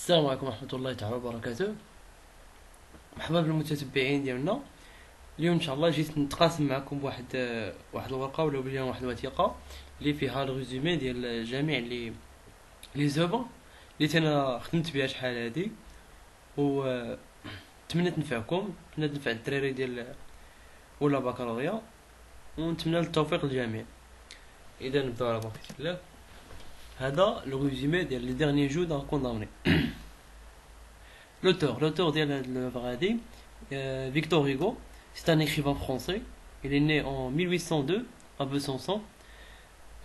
السلام عليكم ورحمة الله تعالى وبركاته. مرحبا بالمتتبعين ديالنا. اليوم ان شاء الله جيت نتقاسم معكم واحد الورقة ولا بلي واحد الوثيقة اللي فيها الريزومي ديال جميع لي زوبر اللي انا خدمت بها شحال هادي، و تمنيت نفعكم، تمنيت نفع الدراري ديال ولا بكالوريا، ونتمنى التوفيق للجميع. اذا نبداو على بركة الله. هذا لو ريزومي ديال لي ديرني جو دون كوندامني. L'auteur de l'œuvre a dit Victor Hugo, c'est un écrivain français. Il est né en 1802 à Besançon.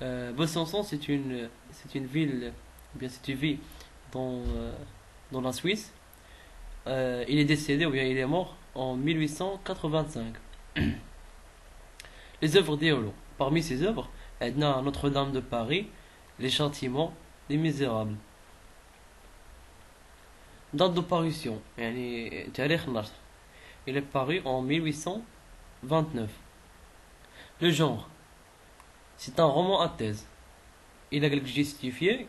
Besançon, c'est une ville, bien c'est une ville dans la Suisse. Il est décédé ou bien il est mort en 1885. Les œuvres d'Éolo. Parmi ses œuvres, il y a Notre-Dame de Paris, Les Châtiments, Les Misérables. Date de parution, يعني تاريخ النشر. Il est paru en 1829. Le genre, c'est un roman à thèse. Il a justifié,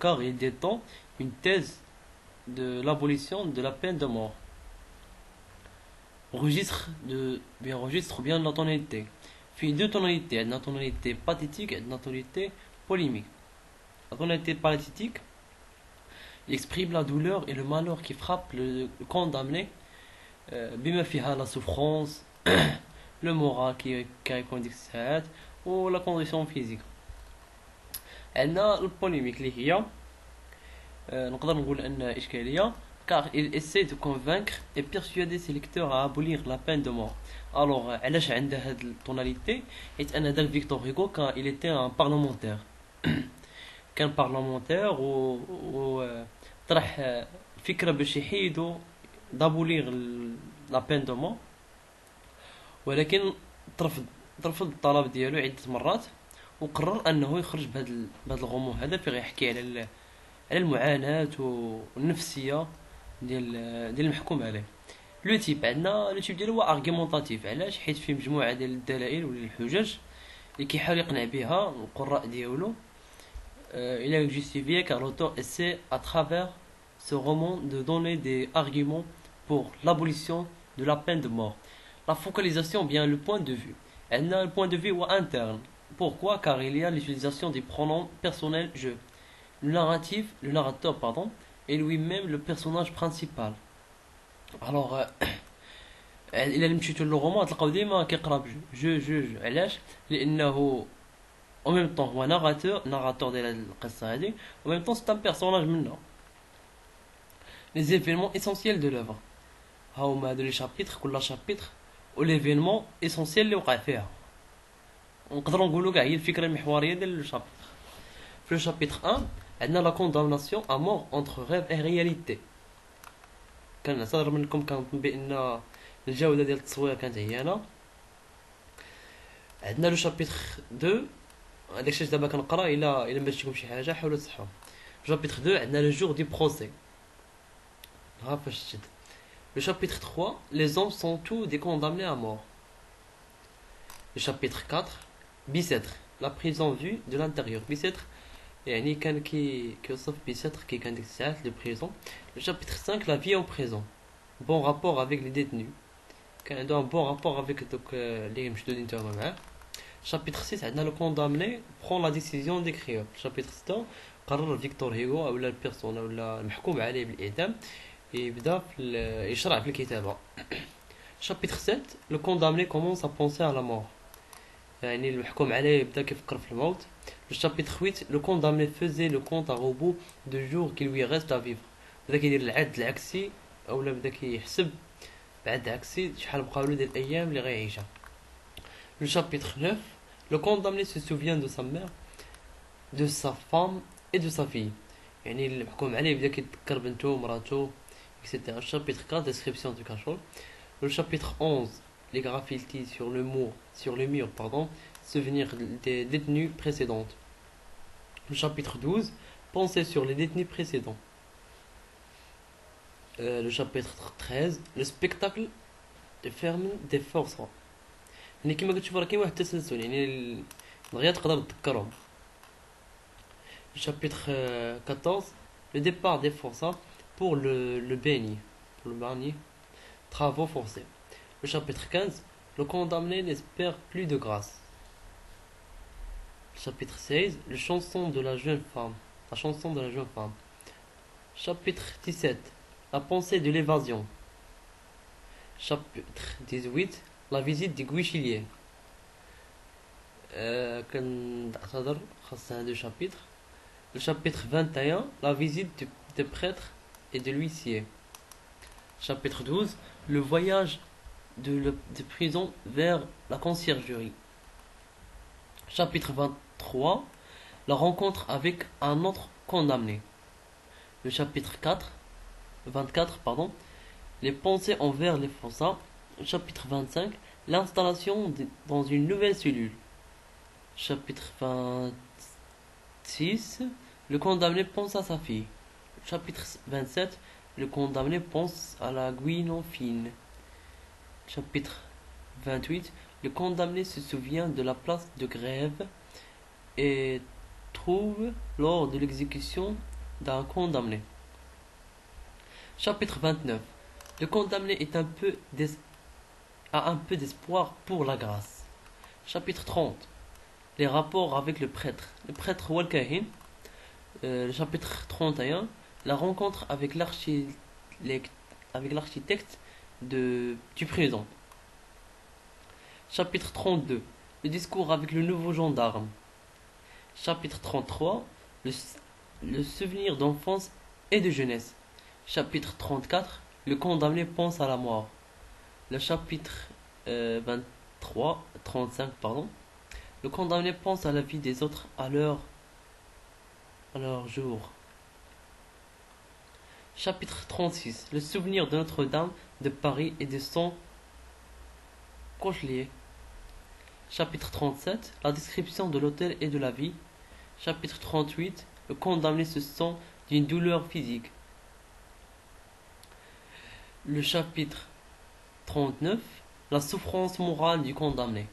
car il détend une thèse de l'abolition de la peine de mort. Registre bien la tonalité. Puis deux tonalités, une tonalité pathétique et une tonalité polémique. La tonalité pathétique, il exprime la douleur et le malheur qui frappe le condamné, بما فيها la souffrance, le moral qui est conditionnel ou la condition physique. عندنا البوليميك اللي هي نقدر نقول ان اشكاليه, car il essaie de convaincre et persuader ses lecteurs à abolir la peine de mort. Alors علاش عنده هاد التوناليتي؟ حيت ان داك فيكتور هيغو كان il était un parlementaire. كان بارلمونتير و طرح فكره باش يحيدوا دابوليغ لا بين دو مون، ولكن ترفض الطلب ديالو عده مرات، وقرر انه يخرج بهذا الغموض هذا في غيحكي على المعاناه والنفسيه ديال المحكوم عليه. لو تيب عندنا لو تيب ديالو هو ارغيمونطاتيف. علاش؟ حيت فيه مجموعه ديال الدلائل ولا الحجج اللي كيحاول يقنع بها القراء ديالو. Il a justifié car l'auteur essaie à travers ce roman de donner des arguments pour l'abolition de la peine de mort. La focalisation bien le point de vue. Elle a le point de vue interne. Pourquoi? Car il y a l'utilisation des pronoms personnels je. Le narrateur est lui-même le personnage principal. Alors il a مشيتو للرومان تلقاو ديما كيقرا جو علاش؟ لانه en même temps هو narrateur ديال القصه هذه، en même temps c'est un personnage منه. Les événements essentiels de l'œuvre ها هما هادو لي شابيتر، كل شابيتر و ليفينمون اسونسيال اللي وقع فيها. نقدروا نقولوا كاع هي الفكره المحوريه ديال الشابيتر. في لو شابيتر 1 عندنا لا كوندامناسيون ا مور انتر ريف اي رياليتي. كنعتذر منكم كنظن بان الجوده ديال التصوير كانت عيانه. عندنا لو شابيتر 2 داكشي دابا كنقرا، الا مشيتكم شي حاجه حاولوا تصحوا. شابيتر 2 عندنا لو جور دي بروسي، ها فاش تشد. Le chapitre 3, les hommes sont tous des condamnés à mort. Le chapitre 4, Bicêtre, la prison vue de l'intérieur. Bicêtre, يعني كان كيوصف بيساتر كي كان ديك الساعات لي بريزون. Le chapitre 5, la vie en prison. Bon rapport avec les détenus. كان عنده un bon rapport avec دوك اللي مشدودين تاهما معاه. Chapitre 6, عندنا le condamné prend la décision d'écrire. Chapitre 6, قرر فيكتور هيغو او البيرسون او المحكوم عليه بالاعدام يبدا يشرع في الكتابه. Chapitre 7, le condamné commence à penser à la mort. يعني المحكوم عليه يبدا كيفكر في الموت. Le chapitre 8, le condamné faisait le compte à rebours de jours qui lui reste à vivre. بدا كيدير العد العكسي اولا بدا كيحسب بعد عكسي شحال بقاو له ديال الايام اللي غيعيشها. Le chapitre 9, le condamné se souvient de sa mère, de sa femme et de sa fille. يعني المحكوم عليه يبدا كيتذكر بنته ومراته etc. Le chapitre 4, description du cachot. Le chapitre 11, les graffitis sur le mur, souvenirs des détenus précédentes. Le chapitre 12, pensée sur les détenus précédents. Le chapitre 13, le spectacle de ferme des forces. يعني كما كتشوفوا راه كاين واحد التسلسل، يعني دغيا تقدر تذكرهم. Le chapitre 14, le départ des forçats pour le béni, pour le barnier, travaux forcés. Le chapitre 15, le condamné n'espère plus de grâce. Chapitre 16, la chanson de la jeune femme. La chanson de la jeune femme. Chapitre 17, la pensée de l'évasion. Chapitre 18, la visite du Guichelier. كنعتذر خاصة deux chapitres. Le chapitre 21, la visite des prêtres et de l'huissier. Chapitre 12, le voyage de prison vers la conciergerie. Chapitre 23, la rencontre avec un autre condamné. Le chapitre 24, les pensées envers les forçats. Chapitre 25, l'installation dans une nouvelle cellule. Chapitre 26, le condamné pense à sa fille. Chapitre 27, le condamné pense à la guinofine. Chapitre 28, le condamné se souvient de la place de grève et trouve lors de l'exécution d'un condamné. Chapitre 29, le condamné est a un peu d'espoir pour la grâce. Chapitre 30, les rapports avec le prêtre Walkahin. Le chapitre 31, la rencontre avec l'architecte du prison. Chapitre 32, le discours avec le nouveau gendarme. Chapitre 33, le souvenir d'enfance et de jeunesse. Chapitre 34, le condamné pense à la mort. Le chapitre 35, le condamné pense à la vie des autres à leur jour. Chapitre 36, le souvenir de Notre-Dame de Paris et de son clocher. Chapitre 37, la description de l'hôtel et de la vie. Chapitre 38, le condamné se sent d'une douleur physique. Le chapitre 39, la souffrance morale du condamné.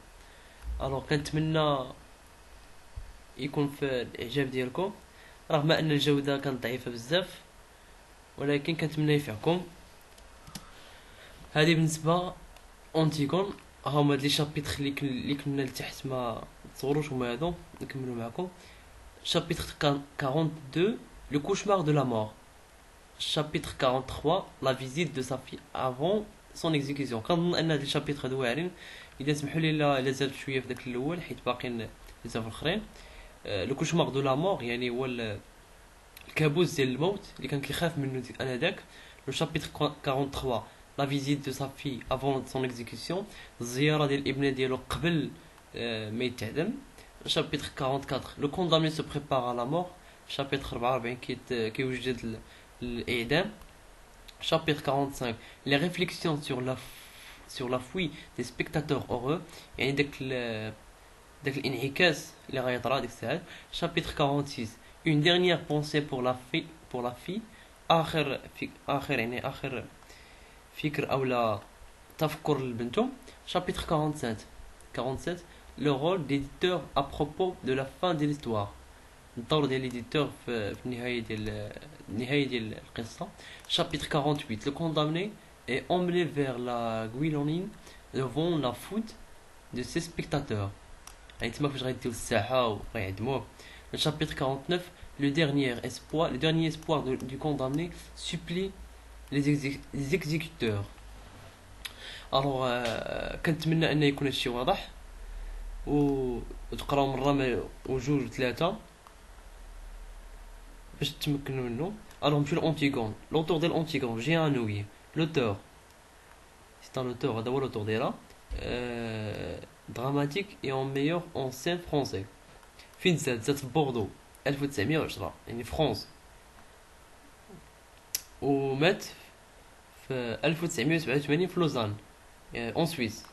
Alors كنتمنى يكون في الاعجاب ديالكم رغم ان الجوده كانت ضعيفه بزاف ولكن كنتمنى ينفعكم. هذه بالنسبه اونتيغون. هما هاد لي شابيتر اللي كنا لتحت ما تصوروش هما هادو نكملوا معكم. chapitre 42, le cauchemar de la mort. Chapitre 43, la visite de sa fille avant son exécution. كنظن ان هاد الشابيتر هادو واعرين. اذا سمحوا لي الا زادت شويه في داك الاول حيت باقيين بزاف اخرين. لو كوشمار دو لا مور يعني هو الكابوس ديال الموت اللي كان كيخاف منه انا داك. لو شابيتر 43 لا فيزيت دو سا في افون سون اكزيكسيون، الزياره ديال الابنه ديالو قبل ما يتعدم. شابيتر 44 لو كوندامني سو بريبار ا لا مور. شابيتر 44 كيوجد الاعدام. chapitre 45 les réflexions sur la fuite des spectateurs heureux يعني داك الانعكاس اللي غيطرا ديك الساعات. chapitre 46 une dernière pensée pour la fille اخر يعني اخر فكر او لا تفكر لبنته. chapitre 47 le rôle d'éditeur à propos de la fin de l'histoire. الدور ديال ليديتور في النهايه ديال القصه. chapitre 48 le condamné est emmené vers la guillotine devant la foule de ses spectateurs. يعني تما فاش غيديو الساحه وغيعدموه. le chapitre 49 le dernier espoir du condamné supplie les exécuteurs. alors كنتمنى ان يكون هادشي واضح وتقراو مره وجوج وثلاثه باش تتمكنوا منه. alors نمشيو لأونتيغون. l'auteur ديال أونتيغون جيان نوي. l'auteur c'est un auteur هذا هو l'auteur ديالها dramatique et en meilleur en scène français. فين زاد في بوردو 1910 يعني فرنسا ومات في 1987 في لوزان en Suisse.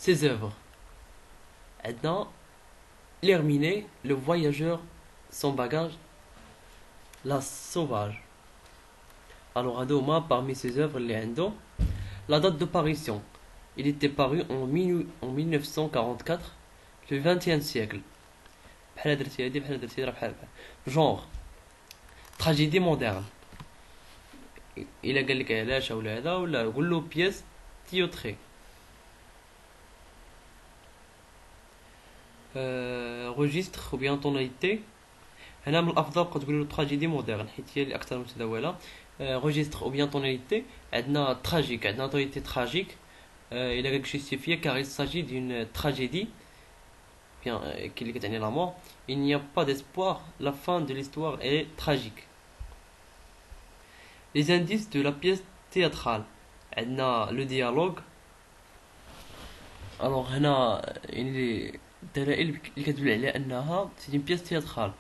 ses œuvres عندنا l'Herminé, le voyageur sans bagage, la sauvage. alors هادوما parmi ses œuvres اللي عنده. la date de parution, il était paru en 1944, le 20e siècle. بحال درتي هادي بحال درتي راه بحال genre tragédie moderne. إلا قال لك علاش ولا هذا ولا قول له بيس تيوتري. registre ou bien tonalité. هنا من الافضل بقى تقولوا تراجيدي مودرن حيت هي اللي اكثر متداوله. registre ou bien tonalité. عندنا tragique, عندنا tonalité tragique. Il a quelque justifié car il s'agit d'une tragédie bien qui est la mort. Il n'y a pas d'espoir, la fin de l'histoire est tragique. Les indices de la pièce théâtrale. عندنا le dialogue. alors هنا يعني الدلائل اللي كتدل على انها c'est une pièce théâtrale.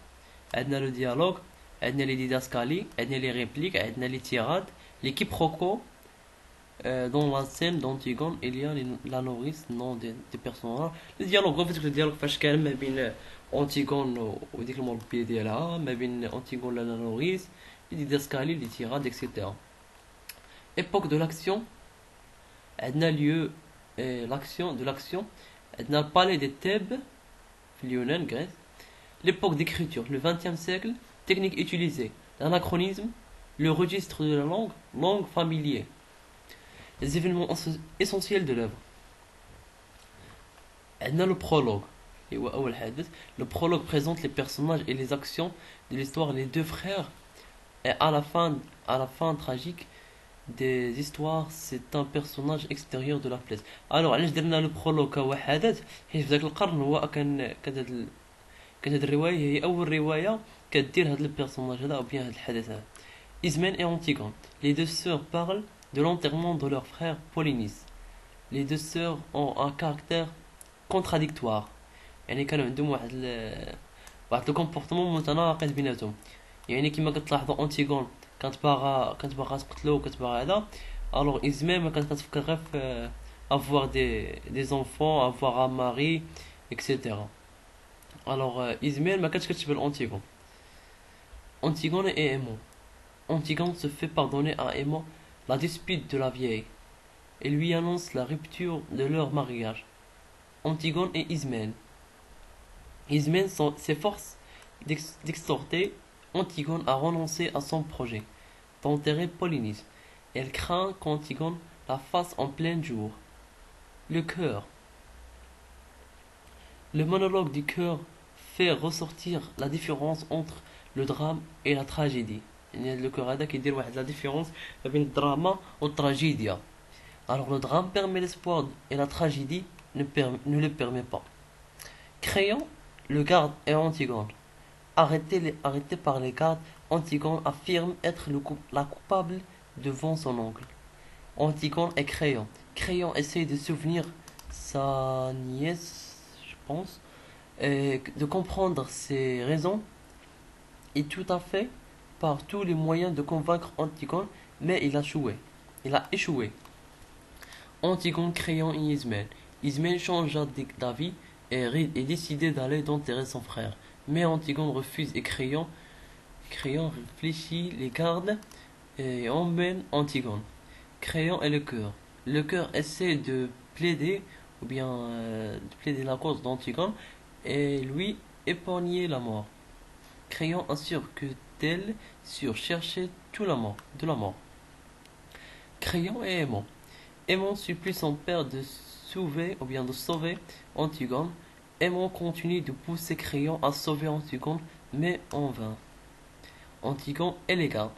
عندنا le dialogue, عندنا les didascalies, عندنا les répliques, عندنا les tirades, les quiproquos. Dans la scène d'Antigone, il y a la nourrice, nom des personnages. Le dialogue, en fait, le dialogue فاش كان ما بين Antigone وديك المربية ديالها, ما بين Antigone la nourrice, les didascalies, les tirades, etc. Époque de l'action. عندنا lieu l'action de l'action. عندنا le palais des Thèbes في اليونان, Grèce. L'époque d'écriture, le XXe siècle. Technique utilisée, l'anachronisme, le registre de la langue familier. Les événements essentiels de l'œuvre. عندنا le prologue. Le prologue présente les personnages et les actions de l'histoire, les deux frères. Et à la fin tragique des histoires, c'est un personnage extérieur de la pièce. Alors, علاش درنا le prologue كوحدات؟ حيت في ذاك القرن هو كانت هاد الرواية هي أول رواية كدير هاد البيرسوناج هذا أو بيان هاد الحدث هذا. Ismène et Antigone. Les deux sœurs parlent de l'enterrement de leur frère Polynice. Les deux sœurs ont un caractère contradictoire. يعني كانوا عندهم واحد الكومبورتمون متناقض بيناتهم. يعني كما كتلاحظوا أنتيغون كانت باغا تقتلو كتباغا هذا. alors Ismène ما كانت كتفكر غير في avoir des enfants, avoir un mari, etc. alors Ismène ما كانتش كتشبه لأنتيغون. Antigone et Aimon. Antigone se fait pardonner à Aimon la dispute de la vieille et lui annonce la rupture de leur mariage. Antigone et Ismène. Ismène s'efforce d'exhorter Antigone à renoncer à son projet d'enterrer Polynice. Elle craint qu'Antigone la fasse en plein jour. Le chœur. Le monologue du chœur fait ressortir la différence entre le drame et la tragédie. Le chœur هذا كيدير واحد la différence بين الدراما والتراجيديا. Alors le drame permet l'espoir et la tragédie ne le permet pas. Créon, le garde et Antigone. Arrêté par les gardes, Antigone affirme être la coupable devant son oncle. Antigone et Créon. Créon essaye de souvenir sa nièce, je pense, et de comprendre ses raisons et tout à fait par tous les moyens de convaincre Antigone, mais il a échoué. Antigone, Créon et Ismène. Ismène changea d'avis et décidé d'aller d'enterrer son frère. Mais Antigone refuse et Créon réfléchit, les garde et emmène Antigone. Créon et le cœur. Le cœur essaie de plaider ou bien de plaider la cause d'Antigone et lui épargner la mort. Créon assure que tel sur chercher de la mort. Créon et Aimon. Aimon supplie son père de sauver Antigone. Aimon continue de pousser Créon à sauver Antigone, mais en vain. Antigone et les gardes.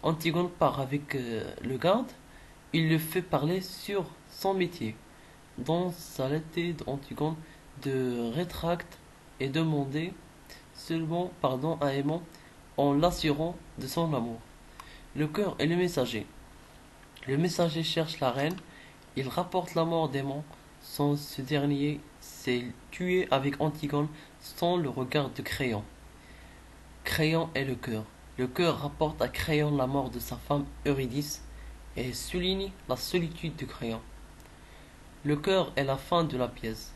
Antigone part avec le garde. Il le fait parler sur son métier. Dans sa lettre d'Antigone de rétracte et demander seulement pardon à Aimon en l'assurant de son amour. Le cœur est le messager. Le messager cherche la reine. Il rapporte la mort d'Aimon. Sans ce dernier s'est tué avec Antigone sans le regard de Créon. Créon est le cœur. Le cœur rapporte à Créon la mort de sa femme Eurydice et souligne la solitude de Créon. Le cœur est la fin de la pièce.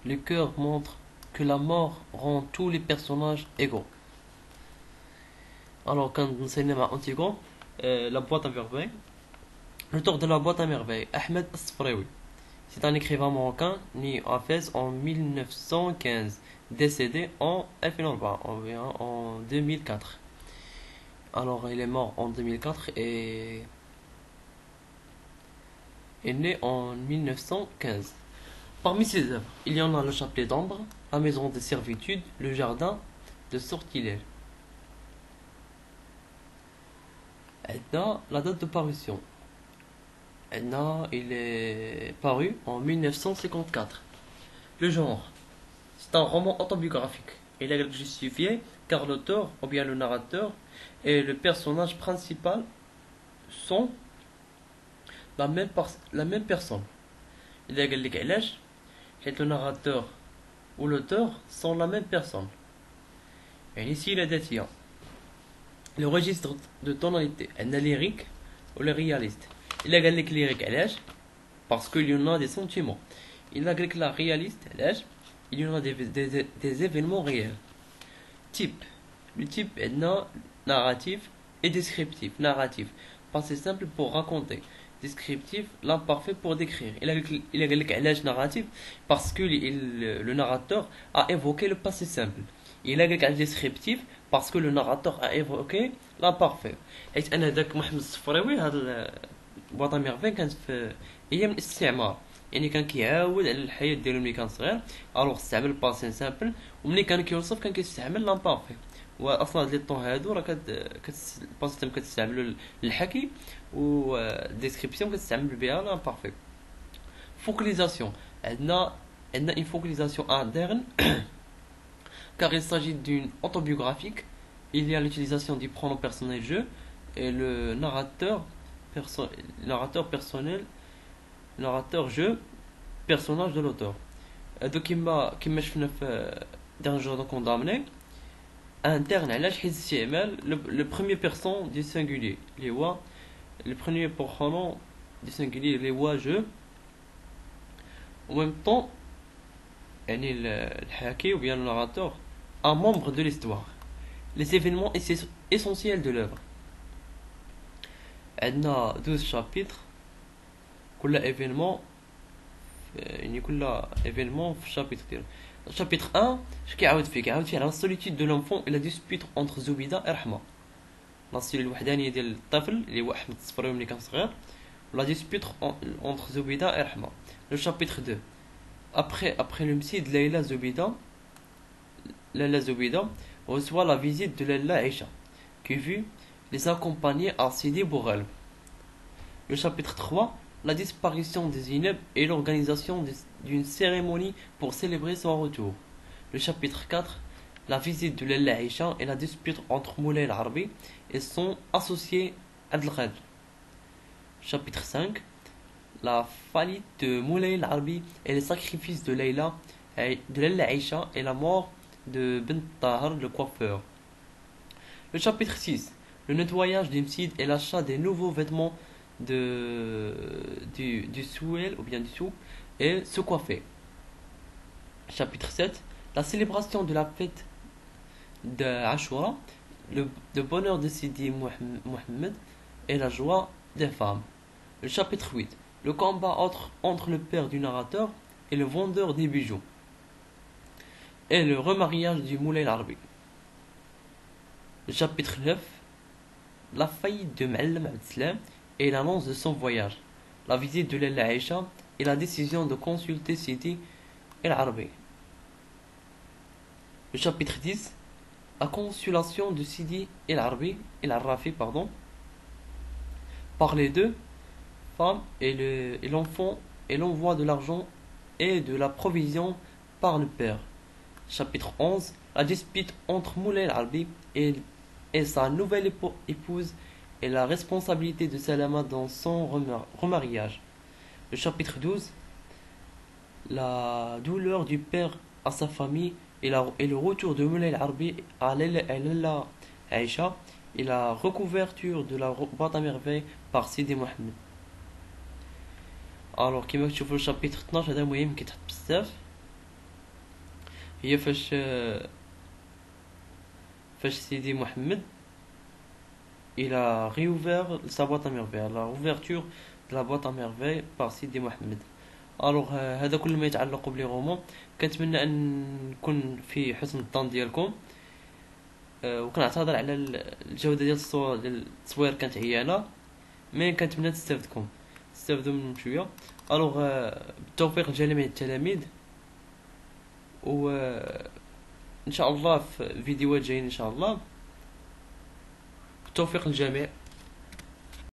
Le cœur montre que la mort rend tous les personnages égaux. Alors, quand nous sommes à Antigone, la boîte à merveilles. L'auteur de la boîte à merveilles, Ahmed Asfraoui. C'est un écrivain marocain né à Fès en 1915, décédé en 2004. Alors, il est mort en 2004 et est né en 1915. Parmi ses œuvres, il y en a le chapelet d'ambre, la maison de servitude, le jardin de sortilège. Edna, la date de parution. Edna, il est paru en 1954. Le genre, c'est un roman autobiographique. Il est justifié car l'auteur, ou bien le narrateur, et le personnage principal sont la même personne. Il est قال لك علاش حيت le narrateur ou l'auteur sont la même personne. يعني سيرة ذاتية. Le registre de tonalité, عندنا lyrique ou le réaliste. Il a قال لك lyrique علاش parce qu'il y en a des sentiments. Il a قال لك la réaliste علاش il y en a des événements réels. Type. Le type est narratif et descriptif. Narratif, passé simple pour raconter. Descriptif, l'imparfait pour décrire. Il a قال لك علاش narratif parce que le narrateur a évoqué le passé simple. Il a قال لك علاش descriptif parce que le narrateur a évoqué l'imparfait. حيت انا داك محمد الصفراوي هذا بواطا ميرفين كانت في ايام الاستعمار. يعني كان كيعاود على الحياه ديالو ملي كان صغير الوغ استعمل الباسين سامبل وملي كان كيوصف كان كيستعمل لامبارفي واصلا هاد لي طون هادو راه الباسين سامبل كتستعملو للحكي و ديسكريبسيون كتستعمل بها لامبارفي. فوكاليزاسيون عندنا une focalisation interne car il s'agit d'une autobiographique. Il y a l'utilisation du pronom personnel je et le personnel narrateur je personnage de l'auteur. Donc كما شفنا في dernier jour de condamné interne علاش حيت استعمال le premier person du singulier اللي هو le premier pronom du singulier اللي هو je en même temps يعني الحاكي ou bien le narrateur un membre de l'histoire. Les événements essentiels de l'œuvre. عندنا 12 chapitres كل événement يعني كل événement في chapitre ديالو. chapitre 1 اش كيعاود فيه على la solitude de l'enfant et la dispute entre زبيدة et رحمة. الصله الوحدانيه ديال الطفل اللي هو احمد الصفراوي ملي كان صغير la dispute entre زبيدة et رحمة. Le chapitre 2 après l'homicide de Leila Zobida reçoit la visite de Leila Aïcha qui fut les accompagner à Sidi Bourrel. Le chapitre 3 la disparition de Zineb et l'organisation d'une cérémonie pour célébrer son retour. Le chapitre 4 la visite de Leila Aïcha et la dispute entre Moulay el-Arbi et son associé Adel Khadr. Chapitre 5 la faillite de Moulay el-Arbi et les sacrifices de Leila Aïcha et la mort de Bint Tahar le coiffeur. Le chapitre 6 le nettoyage du Msid et l'achat des nouveaux vêtements du souel ou bien du souk et se coiffer. Chapitre 7 la célébration de la fête de Ashura, le bonheur de Sidi Mohammed et la joie des femmes. Le chapitre 8 le combat entre le père du narrateur et le vendeur des bijoux et le remariage du Moulay el-Arbi. Le chapitre 9 la faillite de Ma'alem Abdeslam et l'annonce de son voyage, la visite de Leila Aïcha et la décision de consulter Sidi el-Arbi. Le chapitre 10 la consolation de Sidi el-Arrafi par les deux femmes et l'enfant et l'envoi de l'argent et de la provision par le père. Chapitre 11 la dispute entre Moulay el-Arbi et sa nouvelle épouse et la responsabilité de Salama dans son remariage. Le chapitre 12 la douleur du père à sa famille et le retour de Moulay el-Arbi à Leila Aïcha et la recouverture de la boîte à merveille par Sidi Mohammed. Alors كما تشوفوا الشابيتر 12 هذا مهم كيتحط بزاف هي فاش Sidi Mohammed il a réouvert sa boîte à merveille, la ouverture de la boîte à merveille par Sidi Mohammed. الوغ هذا كل ما يتعلق بلي رومون كنتمنى ان نكون في حسن الظن ديالكم وكنعتذر على الجوده ديال الصور ديال التصوير كانت عيانه، مي كنتمنى تستافدوا منهم شويه. الوغ بالتوفيق لجميع التلاميذ، و ان شاء الله في فيديوهات جايين ان شاء الله. بالتوفيق للجميع.